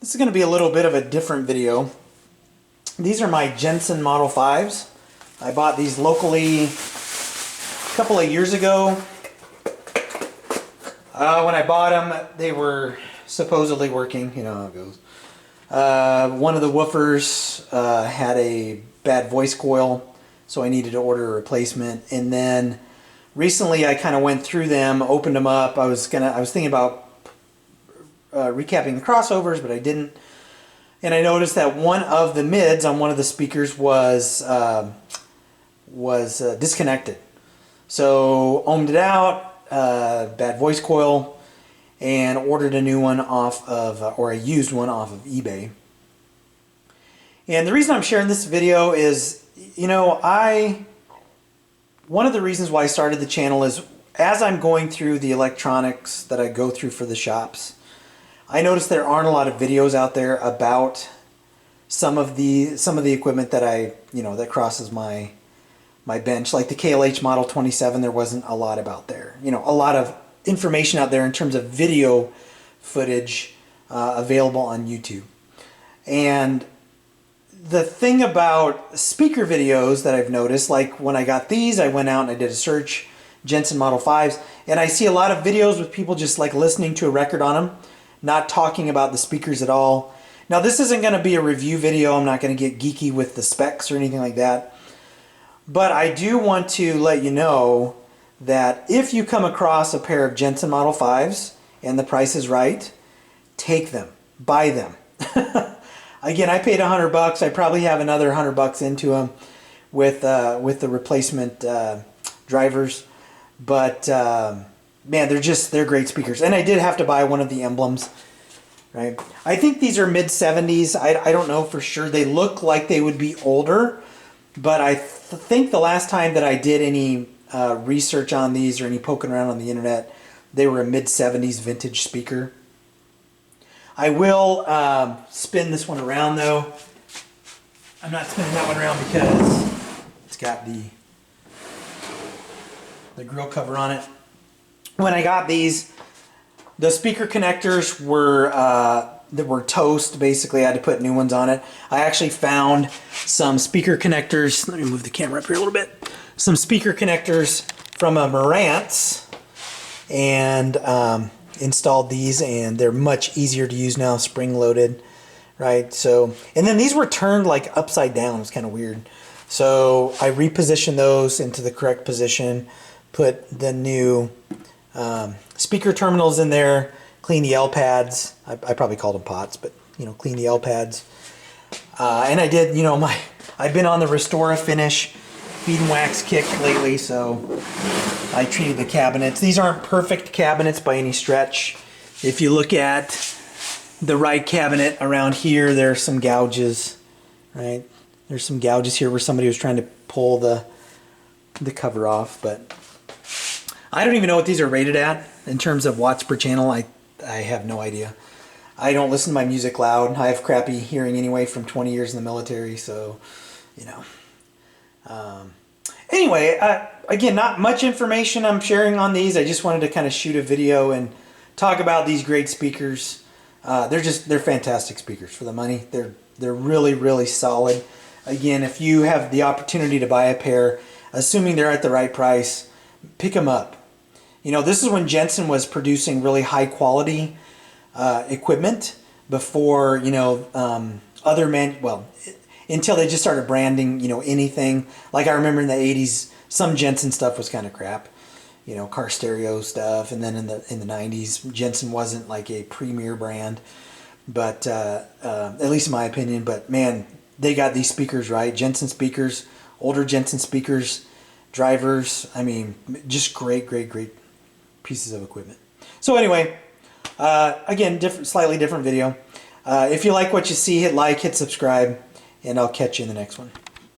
This is going to be a little bit of a different video. These are my Jensen Model 5s. I bought these locally a couple of years ago. When I bought them, they were supposedly working. You know how it goes. One of the woofers had a bad voice coil, so I needed to order a replacement. And then recently I kind of went through them, opened them up. I was thinking about recapping the crossovers, but I didn't. And I noticed that one of the mids on one of the speakers was disconnected. So ohmed it out, bad voice coil, and ordered a new one off of, or a used one off of eBay. And the reason I'm sharing this video is, you know, one of the reasons why I started the channel is as I'm going through the electronics that I go through for the shops, I noticed there aren't a lot of videos out there about some of the equipment that that crosses my bench. Like the KLH Model 27, there wasn't a lot about there. You know, a lot of information out there in terms of video footage available on YouTube. And the thing about speaker videos that I've noticed, like when I got these, I went out and I did a search, Jensen Model 5s, and I see a lot of videos with people just like listening to a record on them, not talking about the speakers at all. Now this isn't going to be a review video. I'm not going to get geeky with the specs or anything like that. But I do want to let you know that if you come across a pair of Jensen Model 5s and the price is right, take them, buy them. Again, I paid $100. I probably have another $100 into them with the replacement drivers. But man, they're great speakers. And I did have to buy one of the emblems, right? I think these are mid-70s. I don't know for sure. They look like they would be older, but I think the last time that I did any research on these or any poking around on the internet, they were a mid-70s vintage speaker. I will spin this one around though. I'm not spinning that one around because it's got the grill cover on it. When I got these, the speaker connectors were toast. Basically, I had to put new ones on it. I actually found some speaker connectors. Let me move the camera up here a little bit. Some speaker connectors from a Marantz, and installed these, and they're much easier to use now, spring loaded, right? So, and then these were turned like upside down. It was kind of weird. So I repositioned those into the correct position, put the new speaker terminals in there, clean the L pads. I probably called them pots, but you know, clean the L pads. And I did, you know, I've been on the Restore Finish feed and wax kick lately, so I treated the cabinets. These aren't perfect cabinets by any stretch. If you look at the right cabinet around here, there are some gouges, right? There's some gouges here where somebody was trying to pull the cover off, but I don't even know what these are rated at in terms of watts per channel. I have no idea. I don't listen to my music loud. I have crappy hearing anyway from 20 years in the military, so, you know. Anyway, again, not much information I'm sharing on these. I just wanted to kind of shoot a video and talk about these great speakers. They're fantastic speakers for the money. They're really, really solid. Again, if you have the opportunity to buy a pair, assuming they're at the right price, pick them up. You know, this is when Jensen was producing really high quality equipment before, you know, until they just started branding, you know, anything. Like I remember in the 80s, some Jensen stuff was kind of crap, you know, car stereo stuff. And then in the 90s, Jensen wasn't like a premier brand, but at least in my opinion. But man, they got these speakers right. Jensen speakers, older Jensen speakers, drivers. I mean, just great pieces of equipment. So anyway, again, slightly different video. If you like what you see, hit like, hit subscribe, and I'll catch you in the next one.